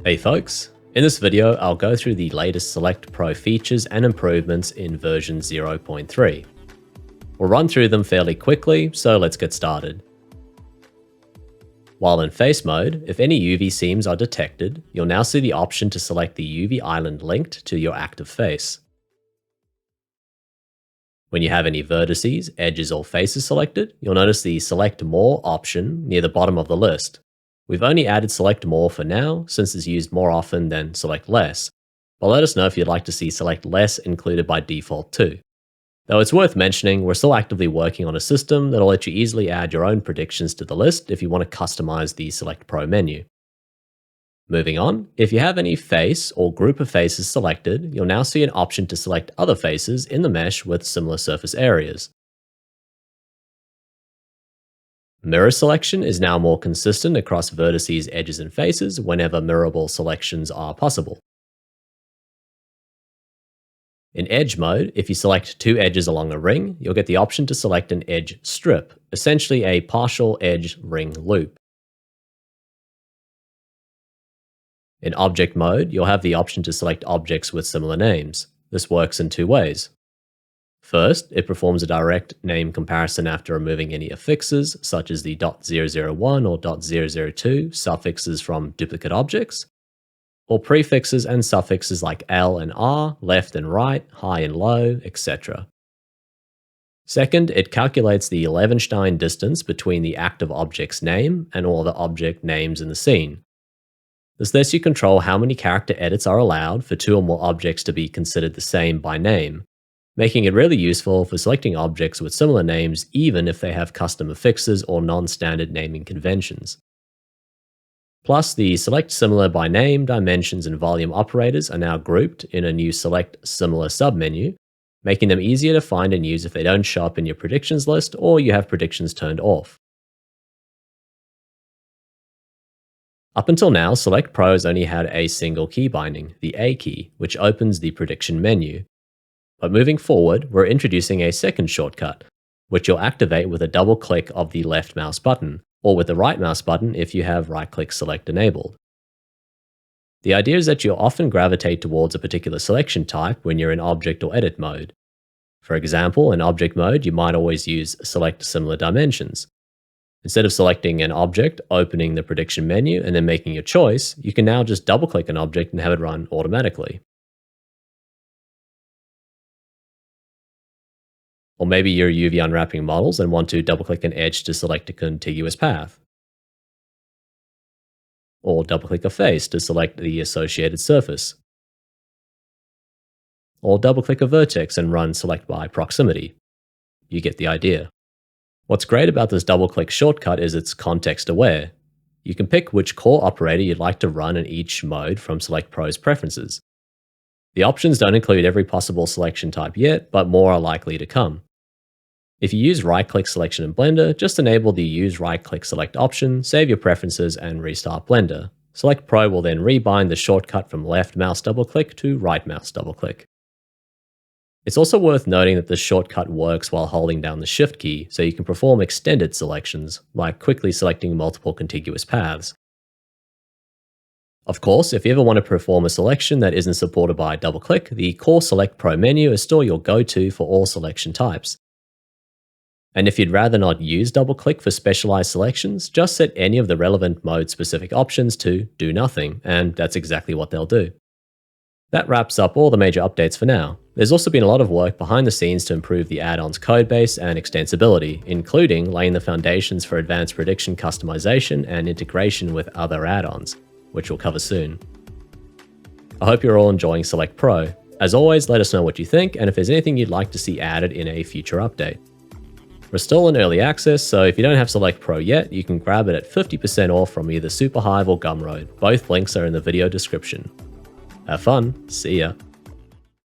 Hey folks, in this video I'll go through the latest Select Pro features and improvements in version 0.3. We'll run through them fairly quickly, so let's get started. While in face mode, if any UV seams are detected, you'll now see the option to select the UV island linked to your active face. When you have any vertices, edges or faces selected, you'll notice the Select More option near the bottom of the list. We've only added Select More for now, since it's used more often than Select Less, but let us know if you'd like to see Select Less included by default too. Though it's worth mentioning, we're still actively working on a system that'll let you easily add your own predictions to the list if you want to customize the Select Pro menu. Moving on, if you have any face or group of faces selected, you'll now see an option to select other faces in the mesh with similar surface areas. Mirror selection is now more consistent across vertices, edges, and faces whenever mirrorable selections are possible. In edge mode, if you select two edges along a ring, you'll get the option to select an edge strip, essentially a partial edge ring loop. In object mode, you'll have the option to select objects with similar names. This works in two ways. First, it performs a direct name comparison after removing any affixes, such as the .001 or .002 suffixes from duplicate objects, or prefixes and suffixes like L and R, left and right, high and low, etc. Second, it calculates the Levenstein distance between the active object's name and all the object names in the scene. This lets you control how many character edits are allowed for two or more objects to be considered the same by name, making it really useful for selecting objects with similar names even if they have custom affixes or non-standard naming conventions. Plus, the Select Similar by Name, Dimensions, and Volume operators are now grouped in a new Select Similar submenu, making them easier to find and use if they don't show up in your predictions list or you have predictions turned off. Up until now, Select Pro has only had a single key binding, the A key, which opens the prediction menu. But moving forward, we're introducing a second shortcut, which you'll activate with a double click of the left mouse button, or with the right mouse button if you have right-click select enabled. The idea is that you'll often gravitate towards a particular selection type when you're in object or edit mode. For example, in object mode, you might always use Select Similar Dimensions. Instead of selecting an object, opening the prediction menu, and then making your choice, you can now just double-click an object and have it run automatically. Or maybe you're UV unwrapping models and want to double-click an edge to select a contiguous path. Or double-click a face to select the associated surface. Or double-click a vertex and run Select by Proximity. You get the idea. What's great about this double-click shortcut is it's context-aware. You can pick which core operator you'd like to run in each mode from Select Pro's preferences. The options don't include every possible selection type yet, but more are likely to come. If you use right-click selection in Blender, just enable the Use Right-Click Select option, save your preferences, and restart Blender. Select Pro will then rebind the shortcut from left mouse double-click to right mouse double-click. It's also worth noting that this shortcut works while holding down the Shift key, so you can perform extended selections, like quickly selecting multiple contiguous paths. Of course, if you ever want to perform a selection that isn't supported by double-click, the core Select Pro menu is still your go-to for all selection types. And if you'd rather not use double-click for specialized selections, just set any of the relevant mode-specific options to Do Nothing, and that's exactly what they'll do. That wraps up all the major updates for now. There's also been a lot of work behind the scenes to improve the add-on's codebase and extensibility, including laying the foundations for advanced prediction customization and integration with other add-ons, which we'll cover soon. I hope you're all enjoying Select Pro. As always, let us know what you think and if there's anything you'd like to see added in a future update. We're still in early access, so if you don't have Select Pro yet, you can grab it at 50% off from either Superhive or Gumroad. Both links are in the video description. Have fun, see ya.